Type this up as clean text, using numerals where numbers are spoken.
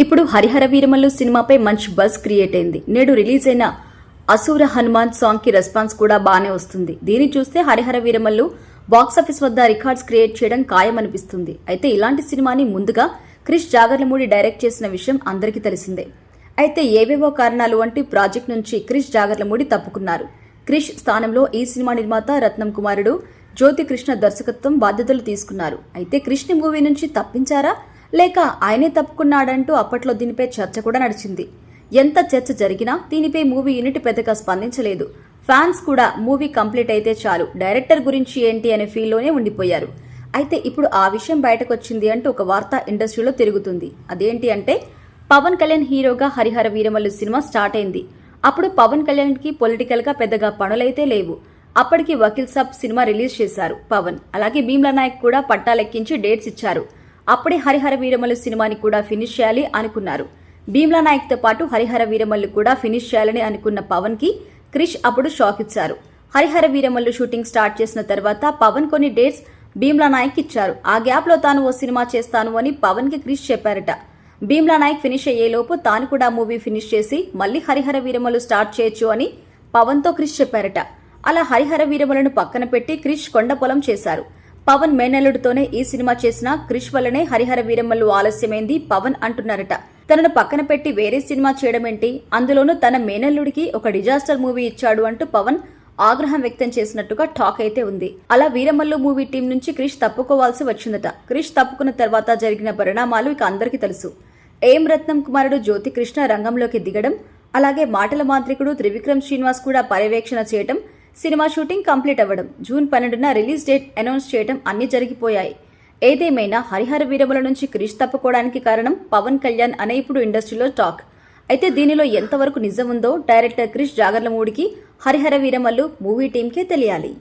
ఇప్పుడు హరిహర వీరమల్లు సినిమాపై మంచి బజ్ క్రియేట్ అయింది. నేడు రిలీజ్ అయిన అసూర హనుమాన్ సాంగ్ కి రెస్పాన్స్ కూడా బానే వస్తుంది. దీన్ని చూస్తే హరిహర వీరమల్లు బాక్సాఫీస్ వద్ద రికార్డ్స్ క్రియేట్ చేయడం ఖాయమనిపిస్తుంది. అయితే ఇలాంటి సినిమాని ముందుగా క్రిష్ జాగర్లమూడి డైరెక్ట్ చేసిన విషయం అందరికీ తెలిసిందే. అయితే ఏవేవో కారణాలు వంటి ప్రాజెక్ట్ నుంచి క్రిష్ జాగర్లమూడి తప్పుకున్నారు. క్రిష్ స్థానంలో ఈ సినిమా నిర్మాత రత్నం కుమారుడు జ్యోతి కృష్ణ దర్శకత్వం బాధ్యతలు తీసుకున్నారు. అయితే క్రిష్ని మూవీ నుంచి తప్పించారా లేక ఆయనే తప్పుకున్నాడంటూ అప్పట్లో దీనిపై చర్చ కూడా నడిచింది. ఎంత చర్చ జరిగినా దీనిపై మూవీ యూనిట్ పెద్దగా స్పందించలేదు. ఫ్యాన్స్ కూడా మూవీ కంప్లీట్ అయితే చాలు, డైరెక్టర్ గురించి ఏంటి అనే ఫీల్లోనే ఉండిపోయారు. అయితే ఇప్పుడు ఆ విషయం బయటకొచ్చింది అంటూ ఒక వార్త ఇండస్ట్రీలో తిరుగుతుంది. అదేంటి అంటే పవన్ కళ్యాణ్ హీరోగా హరిహర వీరమల్లు సినిమా స్టార్ట్ అయింది. అప్పుడు పవన్ కళ్యాణ్ కి పొలిటికల్ గా పెద్దగా పనులైతే లేవు. అప్పటికి వకీల్ సాబ్ సినిమా రిలీజ్ చేశారు పవన్. అలాగే భీమ్లా నాయక్ కూడా పట్టాలెక్కించి డేట్స్ ఇచ్చారు. అప్పుడే హరిహర వీరమల్లు సినిమాని కూడా ఫినిష్ చేయాలి అనుకున్నారు. భీమ్లా నాయక్ తో పాటు హరిహర వీరమల్లు కూడా ఫినిష్ చేయాలని అనుకున్న పవన్ కి క్రిష్ అప్పుడు షాక్ ఇచ్చారు. హరిహర వీరమల్లు షూటింగ్ స్టార్ట్ చేసిన తర్వాత పవన్ కొన్ని డేట్స్ భీమ్లా నాయక్ ఇచ్చారు. ఆ గ్యాప్ లో తాను ఓ సినిమా చేస్తాను అని పవన్ కి క్రిష్ చెప్పారట. భీమ్లా నాయక్ ఫినిష్ అయ్యేలోపు తాను కూడా మూవీ ఫినిష్ చేసి మళ్లీ హరిహర వీరమల్లు స్టార్ట్ చేయొచ్చు అని పవన్ తో క్రిష్ చెప్పారట. అలా హరిహర వీరమల్లును పక్కన పెట్టి క్రిష్ కొండ పొలం చేశారు. పవన్ మేనల్లుడితోనే ఈ సినిమా చేసిన క్రిష్ వల్లనే హరిహర వీరమల్లు ఆలస్యమైంది పవన్ అంటున్నారట. తనను పక్కన పెట్టి వేరే సినిమా చేయడమేంటి, అందులోనూ తన మేనల్లుడికి ఒక డిజాస్టర్ మూవీ ఇచ్చాడు అంటూ పవన్ ఆగ్రహం వ్యక్తం చేసినట్టుగా టాక్ అయితే ఉంది. అలా వీరమల్లు మూవీ టీం నుంచి క్రిష్ తప్పుకోవాల్సి వచ్చిందట. క్రిష్ తప్పుకున్న తర్వాత జరిగిన పరిణామాలు ఇక అందరికీ తెలుసు. ఏం రత్నం కుమారుడు జ్యోతి కృష్ణ రంగంలోకి దిగడం, అలాగే మాటల మాంత్రికుడు త్రివిక్రమ్ శ్రీనివాస్ కూడా పర్యవేక్షణ చేయడం, సినిమా షూటింగ్ కంప్లీట్ అవ్వడం, జూన్ 12న రిలీజ్ డేట్ అనౌన్స్ చేయడం అన్ని జరిగిపోయాయి. ఏదేమైనా హరిహర వీరమల నుంచి క్రిష్ తప్పుకోవడానికి కారణం పవన్ కళ్యాణ్ అనే ఇప్పుడు ఇండస్ట్రీలో టాక్. అయితే దీనిలో ఎంతవరకు నిజం ఉందో డైరెక్టర్ క్రిష్ జాగర్లమూడికి హరిహర వీరమల్లు మూవీ టీంకే తెలియాలి.